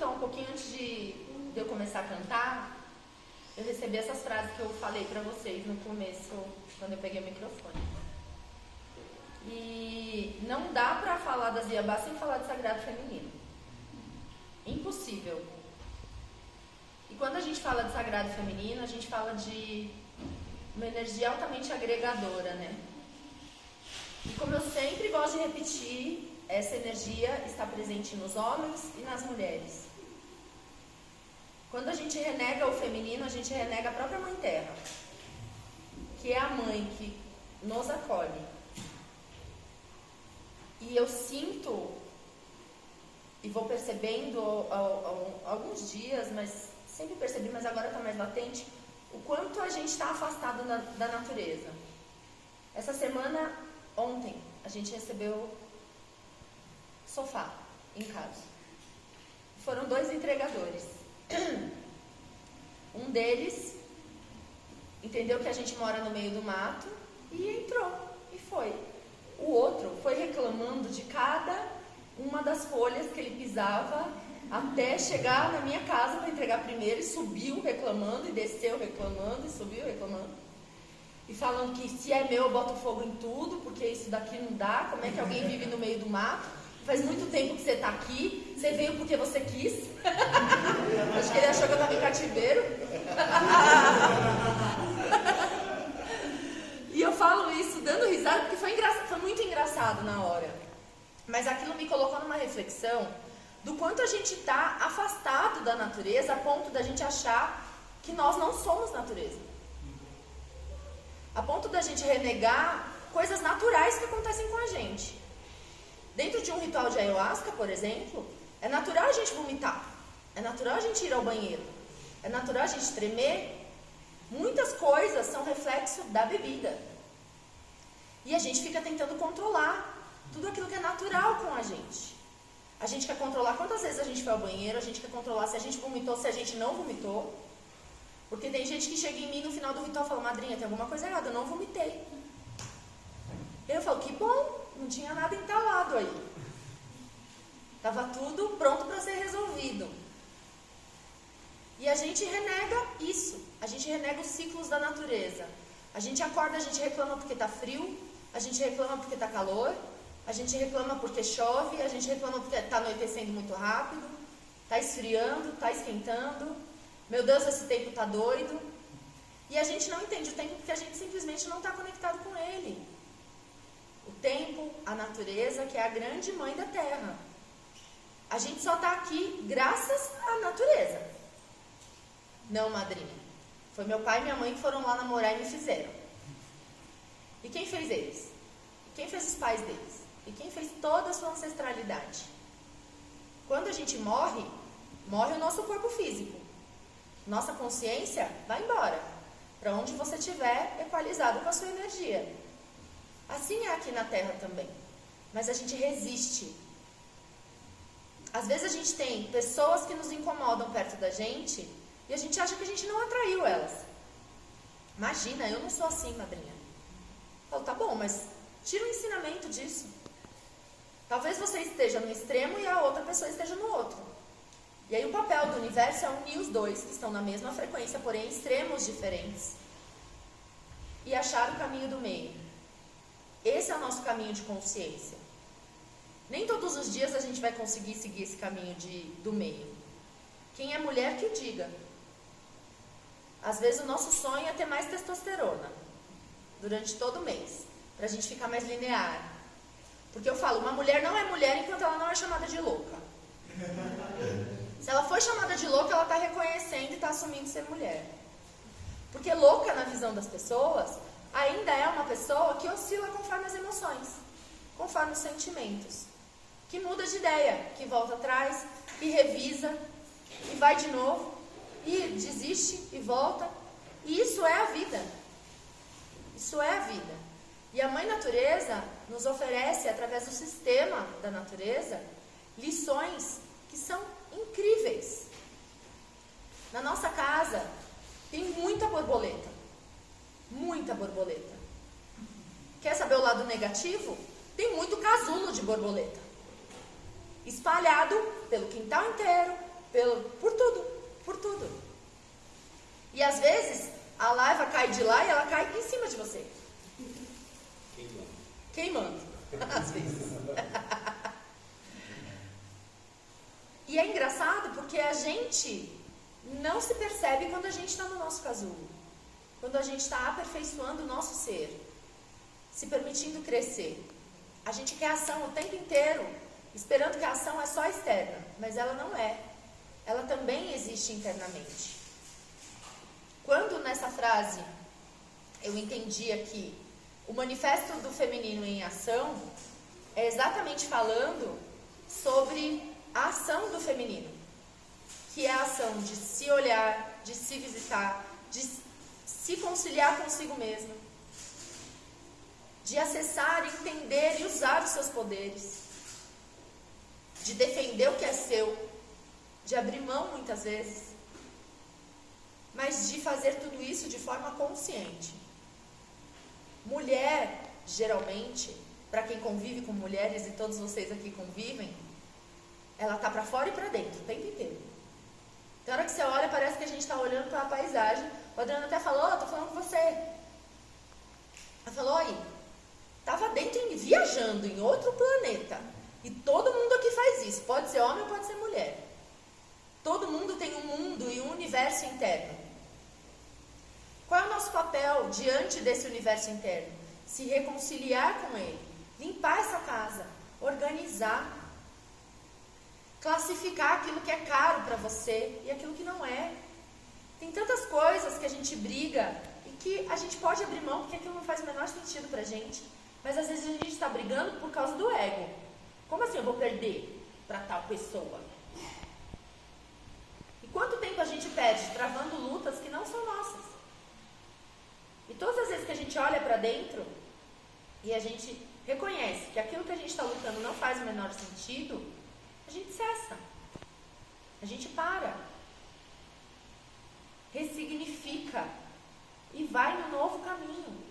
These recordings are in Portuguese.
então, um pouquinho antes de eu começar a cantar, eu recebi essas frases que eu falei pra vocês no começo, quando eu peguei o microfone. E não dá pra falar das Iabá sem falar de Sagrado Feminino. Impossível. E quando a gente fala de Sagrado Feminino, a gente fala de uma energia altamente agregadora, né? E como eu sempre gosto de repetir, essa energia está presente nos homens e nas mulheres. Quando a gente renega o feminino, a gente renega a própria Mãe Terra, que é a mãe que nos acolhe. E eu sinto, e vou percebendo alguns dias, mas sempre percebi, mas agora está mais latente, o quanto a gente está afastado da natureza. Essa semana, ontem, a gente recebeu sofá em casa. Foram 2 entregadores. Um deles entendeu que a gente mora no meio do mato e entrou, e foi. O outro foi reclamando de cada uma das folhas que ele pisava até chegar na minha casa para entregar primeiro, e subiu reclamando, e desceu reclamando, e subiu reclamando. E falando que se é meu eu boto fogo em tudo, porque isso daqui não dá, como é que alguém vive no meio do mato? Faz muito tempo que você está aqui, você veio porque você quis. Acho que ele achou que eu estava em cativeiro. E eu falo isso dando risada, porque foi muito engraçado na hora. Mas aquilo me colocou numa reflexão do quanto a gente está afastado da natureza a ponto da gente achar que nós não somos natureza. A ponto da gente renegar coisas naturais que acontecem com a gente. Dentro de um ritual de ayahuasca, por exemplo, é natural a gente vomitar, é natural a gente ir ao banheiro, é natural a gente tremer. Muitas coisas são reflexo da bebida. E a gente fica tentando controlar tudo aquilo que é natural com a gente. A gente quer controlar quantas vezes a gente foi ao banheiro, a gente quer controlar se a gente vomitou, se a gente não vomitou. Porque tem gente que chega em mim no final do ritual e fala: madrinha, tem alguma coisa errada, eu não vomitei. Eu falo: que bom, não tinha nada entalado aí. Estava tudo pronto para ser resolvido. E a gente renega isso. A gente renega os ciclos da natureza. A gente acorda, a gente reclama porque está frio, a gente reclama porque está calor, a gente reclama porque chove, a gente reclama porque está anoitecendo muito rápido, está esfriando, está esquentando. Meu Deus, esse tempo está doido. E a gente não entende o tempo porque a gente simplesmente não está conectado com ele. O tempo, a natureza, que é a grande mãe da Terra. A gente só está aqui graças à natureza. Não, madrinha. Foi meu pai e minha mãe que foram lá namorar e me fizeram. E quem fez eles? E quem fez os pais deles? E quem fez toda a sua ancestralidade? Quando a gente morre, morre o nosso corpo físico. Nossa consciência vai embora, para onde você estiver equalizado com a sua energia. Assim é aqui na Terra também. Mas a gente resiste. Às vezes a gente tem pessoas que nos incomodam perto da gente e a gente acha que a gente não atraiu elas. Imagina, eu não sou assim, madrinha. Eu falo: tá bom, mas tira o ensinamento disso. Talvez você esteja no extremo e a outra pessoa esteja no outro. E aí o papel do universo é unir os dois, que estão na mesma frequência, porém extremos diferentes, e achar o caminho do meio. Esse é o nosso caminho de consciência. Nem todos os dias a gente vai conseguir seguir esse caminho do meio. Quem é mulher que o diga. Às vezes o nosso sonho é ter mais testosterona durante todo o mês, pra gente ficar mais linear. Porque eu falo, uma mulher não é mulher enquanto ela não é chamada de louca. Se ela foi chamada de louca, ela está reconhecendo e está assumindo ser mulher. Porque louca, na visão das pessoas, ainda é uma pessoa que oscila conforme as emoções, conforme os sentimentos, que muda de ideia, que volta atrás, e revisa, e vai de novo, e desiste, e volta. E isso é a vida. Isso é a vida. E a Mãe Natureza nos oferece, através do sistema da natureza, lições que são incríveis. Na nossa casa tem muita borboleta. Muita borboleta. Quer saber o lado negativo? Tem muito casulo de borboleta espalhado pelo quintal inteiro, por tudo. E às vezes a laiva cai de lá e ela cai em cima de você. Queimando. Às vezes. E é engraçado porque a gente não se percebe quando a gente está no nosso casulo. Quando a gente está aperfeiçoando o nosso ser. Se permitindo crescer. A gente quer ação o tempo inteiro, esperando que a ação é só externa. Mas ela não é. Ela também existe internamente. Quando nessa frase eu entendi aqui o manifesto do feminino em ação, é exatamente falando sobre a ação do feminino, que é a ação de se olhar, de se visitar, de se conciliar consigo mesma, de acessar, entender e usar os seus poderes, de defender o que é seu, de abrir mão muitas vezes, mas de fazer tudo isso de forma consciente. Mulher, geralmente, para quem convive com mulheres, e todos vocês aqui convivem, ela tá para fora e para dentro, o tempo inteiro. Então, na hora que você olha, parece que a gente está olhando para a paisagem. O Adriano até falou, tô falando com você. Ela falou, aí, tava dentro, viajando em outro planeta. E todo mundo aqui faz isso, pode ser homem ou pode ser mulher. Todo mundo tem um mundo e um universo interno. Qual é o nosso papel diante desse universo interno? Se reconciliar com ele, limpar essa casa, organizar, classificar aquilo que é caro para você e aquilo que não é. Tem tantas coisas que a gente briga e que a gente pode abrir mão porque aquilo não faz o menor sentido pra gente. Mas às vezes a gente está brigando por causa do ego. Como assim eu vou perder para tal pessoa? E quanto tempo a gente perde travando lutas que não são nossas? E todas as vezes que a gente olha para dentro e a gente reconhece que aquilo que a gente está lutando não faz o menor sentido, a gente cessa. A gente para. Ressignifica. E vai no novo caminho.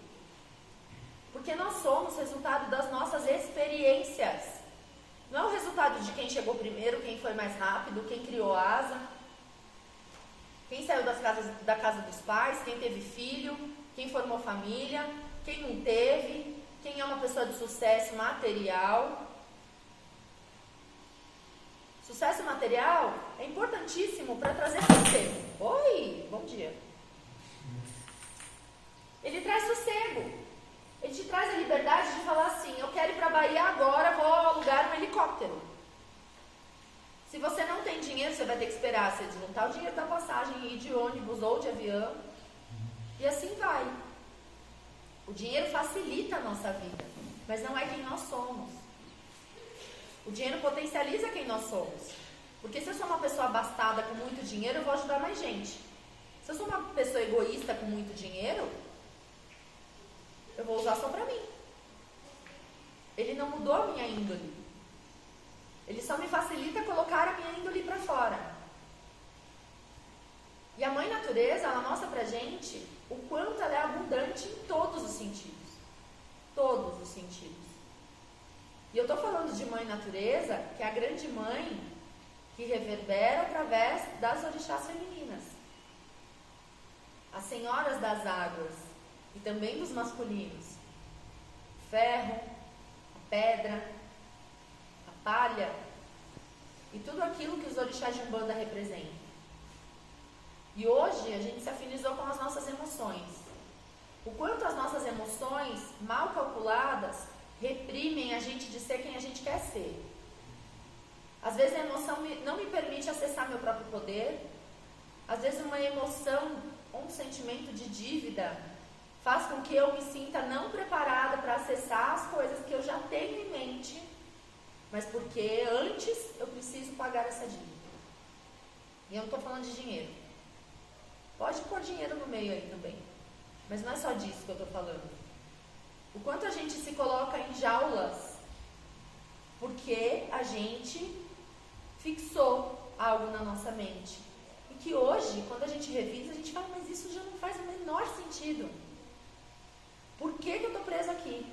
Porque nós somos resultado das nossas experiências. Não é o resultado de quem chegou primeiro, quem foi mais rápido, quem criou asa, quem saiu da casa dos pais, quem teve filho, quem formou família, quem não teve, quem é uma pessoa de sucesso material. Sucesso material é importantíssimo para trazer sossego. Oi, bom dia. Ele traz sossego. Ele te traz a liberdade de falar assim, eu quero ir para a Bahia agora, vou alugar um helicóptero. Se você não tem dinheiro, você vai ter que esperar você juntar o dinheiro da passagem e ir de ônibus ou de avião. E assim vai. O dinheiro facilita a nossa vida, mas não é quem nós somos. O dinheiro potencializa quem nós somos. Porque se eu sou uma pessoa abastada com muito dinheiro, eu vou ajudar mais gente. Se eu sou uma pessoa egoísta com muito dinheiro, eu vou usar só pra mim. Ele não mudou a minha índole. Ele só me facilita colocar a minha índole pra fora. E a Mãe Natureza, ela mostra pra gente o quanto ela é abundante em todos os sentidos. Todos os sentidos. E eu estou falando de Mãe Natureza, que é a grande mãe que reverbera através das orixás femininas. As senhoras das águas e também dos masculinos. O ferro, a pedra, a palha e tudo aquilo que os orixás de Umbanda representam. E hoje a gente se afinizou com as nossas emoções. O quanto as nossas emoções mal calculadas reprimem a gente de ser quem a gente quer ser. Às vezes a emoção não me permite acessar meu próprio poder. Às vezes uma emoção ou um sentimento de dívida faz com que eu me sinta não preparada para acessar as coisas que eu já tenho em mente, mas porque antes eu preciso pagar essa dívida. E eu não estou falando de dinheiro. Pode pôr dinheiro no meio aí também, mas não é só disso que eu estou falando. O quanto a gente se coloca em jaulas porque a gente fixou algo na nossa mente. E que hoje, quando a gente revisa, a gente fala, mas isso já não faz o menor sentido. Por que eu estou preso aqui?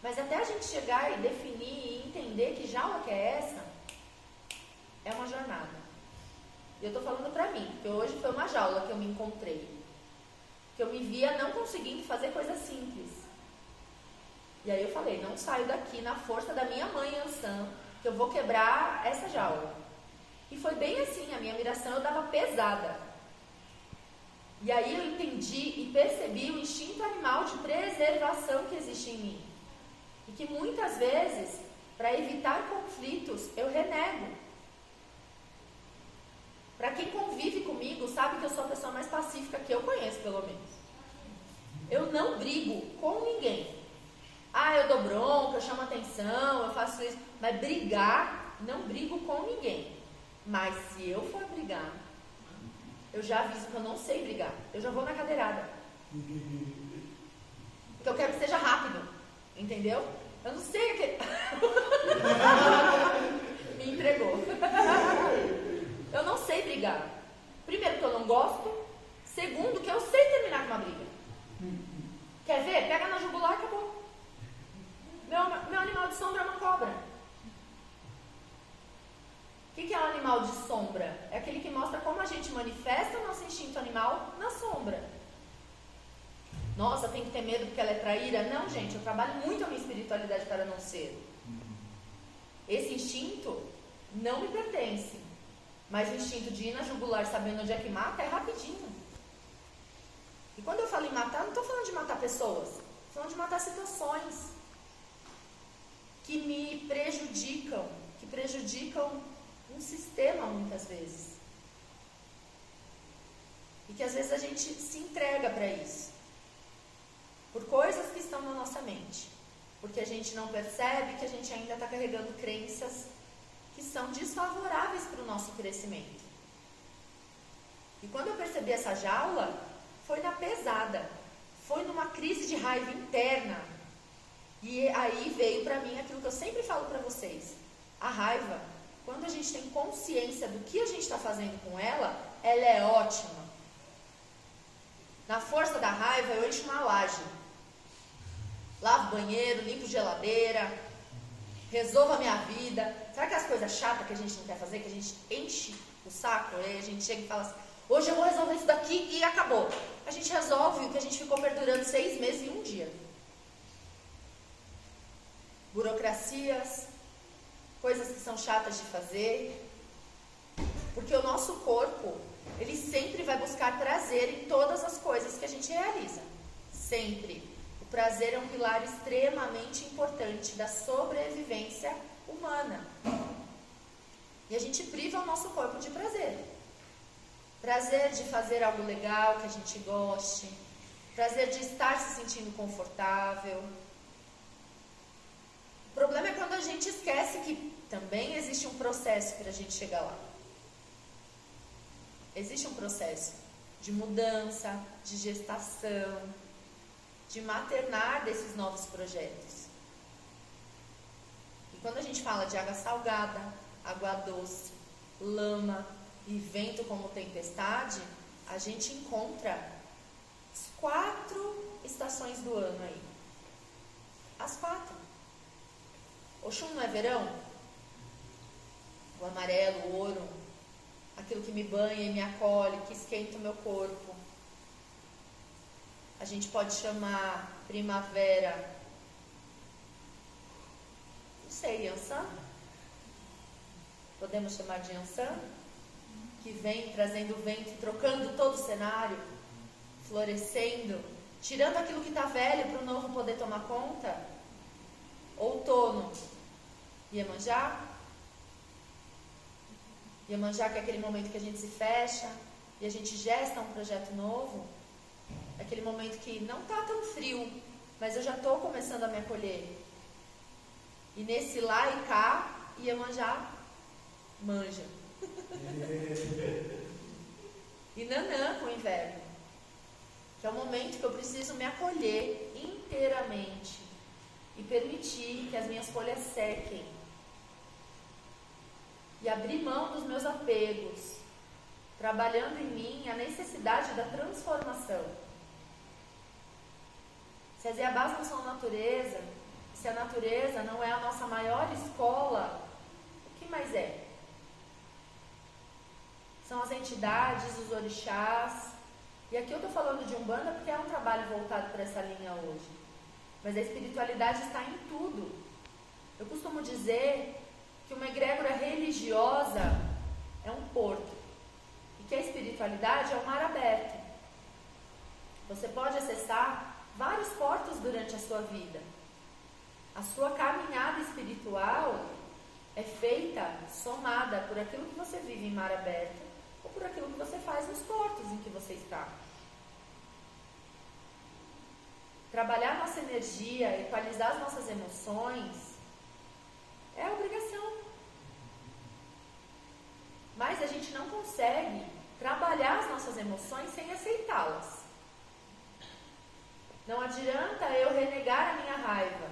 Mas até a gente chegar e definir e entender que jaula que é essa, é uma jornada. E eu tô falando pra mim, porque hoje foi uma jaula que eu me encontrei. Que eu me via não conseguindo fazer coisas simples. E aí eu falei, não saio daqui na força da minha mãe Ansan, que eu vou quebrar essa jaula. E foi bem assim, a minha miração eu dava pesada. E aí eu entendi e percebi o instinto animal de preservação que existe em mim. E que muitas vezes, para evitar conflitos, eu renego. Para quem convive comigo, sabe que eu sou a pessoa mais pacífica que eu conheço, pelo menos. Eu não brigo com ninguém. Ah, eu dou bronca, eu chamo atenção, eu faço isso. Mas brigar, não brigo com ninguém. Mas se eu for brigar, eu já aviso que eu não sei brigar. Eu já vou na cadeirada. Porque eu quero que seja rápido. Entendeu? Eu não sei aquele... Me entregou. Eu não sei brigar. Primeiro, que eu não gosto. Segundo, que eu sei terminar com uma briga. Quer ver? Pega na jugular e acabou. Meu animal de sombra é uma cobra. O que é um animal de sombra? É aquele que mostra como a gente manifesta o nosso instinto animal na sombra. Nossa, tem que ter medo porque ela é traíra? Não, gente, eu trabalho muito a minha espiritualidade para não ser. Esse instinto não me pertence. Mas o instinto de ir na jugular sabendo onde é que mata é rapidinho. E quando eu falo em matar, não estou falando de matar pessoas. Estou falando de matar situações que me prejudicam, que prejudicam um sistema muitas vezes. E que às vezes a gente se entrega para isso. Por coisas que estão na nossa mente. Porque a gente não percebe que a gente ainda está carregando crenças que são desfavoráveis para o nosso crescimento. E quando eu percebi essa jaula, foi na pesada. Foi numa crise de raiva interna. E aí veio para mim aquilo que eu sempre falo para vocês. A raiva, quando a gente tem consciência do que a gente está fazendo com ela, ela é ótima. Na força da raiva, eu encho uma laje. Lavo banheiro, limpo geladeira, resolvo a minha vida. Sabe aquelas coisas chatas que a gente não quer fazer, que a gente enche o saco, aí a gente chega e fala assim, hoje eu vou resolver isso daqui e acabou. A gente resolve o que a gente ficou perdurando 6 meses em um dia. Burocracias, coisas que são chatas de fazer. Porque o nosso corpo, ele sempre vai buscar prazer em todas as coisas que a gente realiza. Sempre. O prazer é um pilar extremamente importante da sobrevivência humana. E a gente priva o nosso corpo de prazer. Prazer de fazer algo legal que a gente goste. Prazer de estar se sentindo confortável. O problema é quando a gente esquece que também existe um processo para a gente chegar lá. Existe um processo de mudança, de gestação, de maternar desses novos projetos. E quando a gente fala de água salgada, água doce, lama e vento como tempestade, a gente encontra as 4 estações do ano aí. As 4. Oxum não é verão? O amarelo, o ouro, aquilo que me banha e me acolhe, que esquenta o meu corpo. A gente pode chamar primavera, não sei, Ansan? Podemos chamar de Ansan? Que vem trazendo o vento, trocando todo o cenário, florescendo, tirando aquilo que está velho para o novo poder tomar conta. Outono, Iemanjá. Iemanjá, que é aquele momento que a gente se fecha e a gente gesta um projeto novo. Aquele momento que não está tão frio, mas eu já estou começando a me acolher. E nesse lá e cá, Iemanjá manja. E Nanã com o inverno, que é o momento que eu preciso me acolher inteiramente e permitir que as minhas folhas sequem e abrir mão dos meus apegos, trabalhando em mim a necessidade da transformação. Se as Iabás não são natureza, se a natureza não é a nossa maior escola, o que mais é? as entidades, os orixás. E aqui eu estou falando de Umbanda porque é um trabalho voltado para essa linha hoje. Mas a espiritualidade está em tudo. Eu costumo dizer que uma egrégora religiosa é um porto. E que a espiritualidade é um mar aberto. Você pode acessar vários portos durante a sua vida. A sua caminhada espiritual é feita, somada por aquilo que você vive em mar aberto ou por aquilo que você faz nos portos em que você está. Trabalhar nossa energia, equalizar as nossas emoções é a obrigação. Mas a gente não consegue trabalhar as nossas emoções sem aceitá-las. Não adianta eu renegar a minha raiva,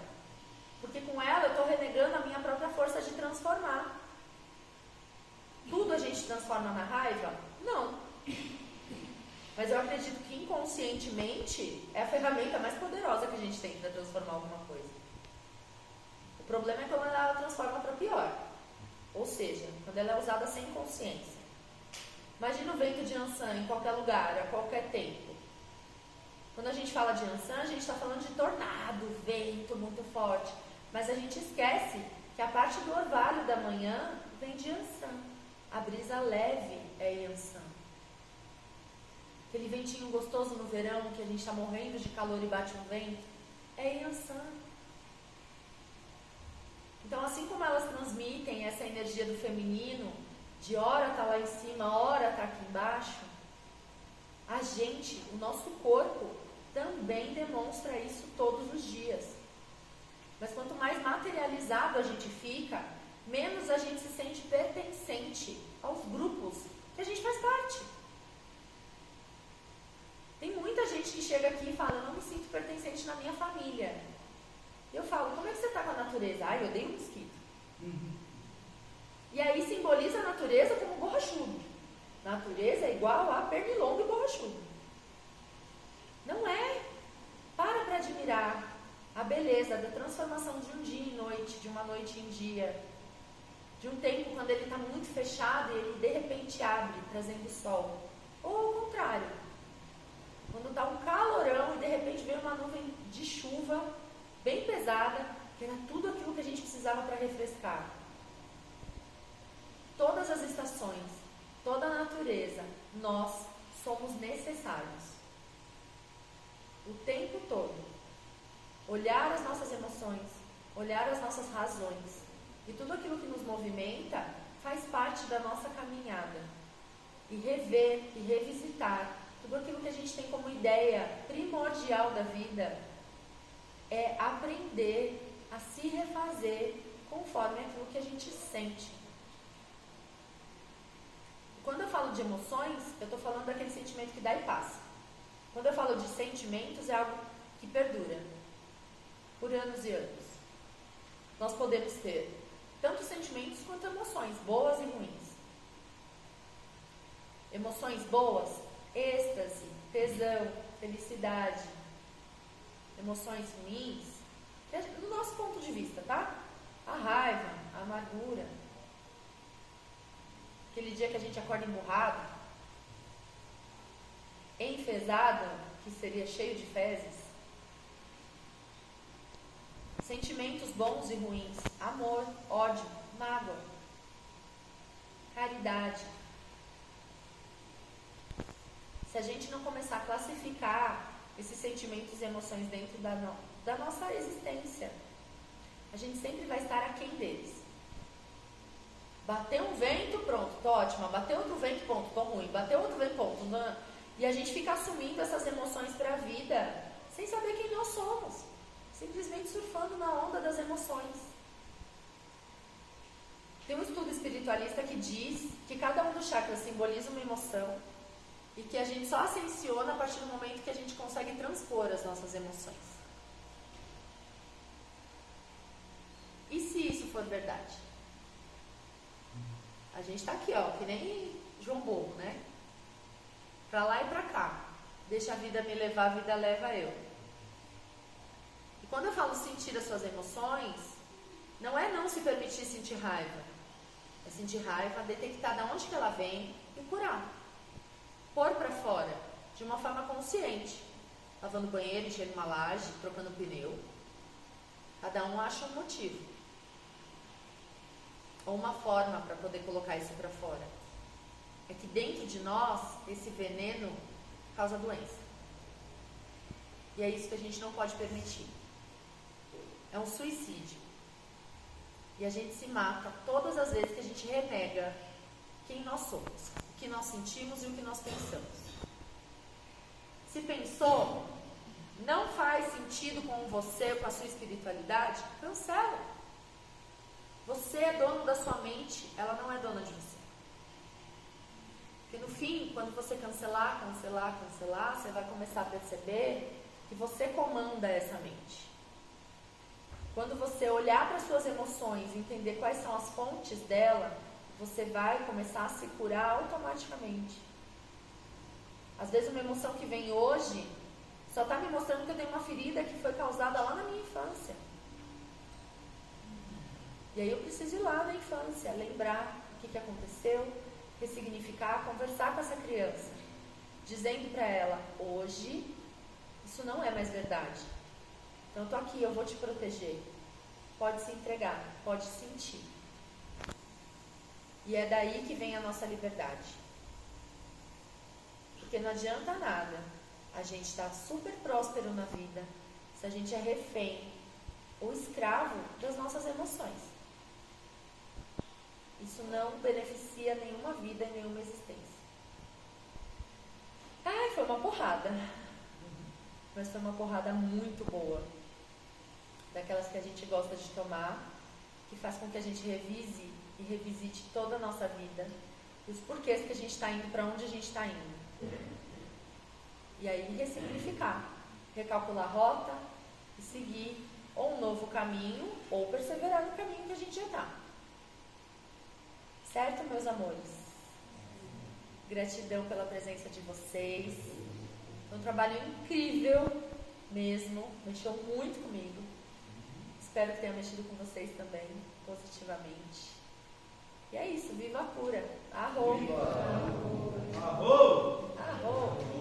porque com ela eu estou renegando a minha própria força de transformar. Tudo a gente transforma na raiva? Não. Mas eu acredito que inconscientemente é a ferramenta mais poderosa que a gente tem para transformar alguma coisa. O problema é quando ela transforma para pior. Ou seja, quando ela é usada sem consciência. Imagina o vento de Ansan em qualquer lugar, a qualquer tempo. Quando a gente fala de Ansan, a gente está falando de tornado, vento muito forte. Mas a gente esquece que a parte do orvalho da manhã vem de Ansan. A brisa leve é Ansan. Aquele ventinho gostoso no verão, que a gente está morrendo de calor e bate um vento, é Ansan. Então, assim como elas transmitem essa energia do feminino, de hora tá lá em cima, hora tá aqui embaixo, a gente, o nosso corpo, também demonstra isso todos os dias. Mas quanto mais materializado a gente fica, menos a gente se sente pertencente aos grupos que a gente faz parte. Tem muita gente que chega aqui e fala, eu não me sinto pertencente na minha família. Eu falo, como é que você está com a natureza? Ah, eu odeio mosquito. E aí simboliza a natureza como borrachudo. Natureza é igual a pernilongo e borrachudo. Não é. Para admirar a beleza da transformação de um dia em noite, de uma noite em dia. De um tempo quando ele está muito fechado e ele de repente abre, trazendo sol. Ou ao contrário. Quando está um calorão e de repente vem uma nuvem de chuva bem pesada, que era tudo aquilo que a gente precisava para refrescar. Todas as estações, toda a natureza, nós somos necessários. O tempo todo. Olhar as nossas emoções, olhar as nossas razões. E tudo aquilo que nos movimenta faz parte da nossa caminhada. E rever e revisitar tudo aquilo que a gente tem como ideia primordial da vida é aprender a se refazer conforme aquilo que a gente sente. Quando eu falo de emoções, eu estou falando daquele sentimento que dá e passa. Quando eu falo de sentimentos, é algo que perdura por anos e anos. Nós podemos ter tanto sentimentos quanto emoções, boas e ruins. Emoções boas, êxtase, tesão, felicidade. Emoções ruins, do nosso ponto de vista, tá? A raiva, a amargura. Aquele dia que a gente acorda emburrado, enfesado, que seria cheio de fezes. Sentimentos bons e ruins, amor, ódio, mágoa, caridade. Se a gente não começar a classificar esses sentimentos e emoções dentro da nossa existência, a gente sempre vai estar aquém deles. Bateu um vento, pronto, tô ótima. Bateu outro vento, pronto, tô ruim. Bateu outro vento, pronto. Não. E a gente fica assumindo essas emoções para a vida sem saber quem nós somos. Simplesmente surfando na onda das emoções. Tem um estudo espiritualista que diz que cada um dos chakras simboliza uma emoção e que a gente só ascensiona a partir do momento que a gente consegue transpor as nossas emoções. E se isso for verdade? A gente tá aqui, ó, que nem João Bobo, né? Pra lá e pra cá. Deixa a vida me levar, a vida leva eu. E quando eu falo sentir as suas emoções, não é não se permitir sentir raiva. É sentir raiva, detectar de onde que ela vem e curar. Pôr para fora, de uma forma consciente. Lavando o banheiro, enchendo uma laje, trocando pneu. Cada um acha um motivo. Ou uma forma para poder colocar isso para fora. É que dentro de nós, esse veneno causa doença. E é isso que a gente não pode permitir. É um suicídio. E a gente se mata todas as vezes que a gente renega quem nós somos, o que nós sentimos e o que nós pensamos. Se pensou, não faz sentido com você, com a sua espiritualidade, cancela. Você é dono da sua mente, ela não é dona de você. Porque no fim, quando você cancelar, você vai começar a perceber que você comanda essa mente. Quando você olhar para as suas emoções e entender quais são as fontes dela, você vai começar a se curar automaticamente. Às vezes uma emoção que vem hoje só está me mostrando que eu tenho uma ferida que foi causada lá na minha infância. E aí eu preciso ir lá na infância, lembrar o que aconteceu, ressignificar, conversar com essa criança, dizendo para ela, hoje, isso não é mais verdade. Então eu tô aqui, eu vou te proteger. Pode se entregar, pode sentir. E é daí que vem a nossa liberdade. Porque não adianta nada a gente estar super próspero na vida se a gente é refém ou escravo das nossas emoções. Isso não beneficia nenhuma vida e nenhuma existência. Ai, foi uma porrada. Mas foi uma porrada muito boa. Daquelas que a gente gosta de tomar, que faz com que a gente revise e revisite toda a nossa vida. E os porquês que a gente está indo, para onde a gente está indo. E aí ressignificar. Recalcular a rota e seguir ou um novo caminho ou perseverar no caminho que a gente já está. Certo, meus amores? Gratidão pela presença de vocês. Foi um trabalho incrível mesmo. Mexeu muito comigo. Espero que tenha mexido com vocês também, positivamente. E é isso, viva a cura. Arro! Arro! Arro!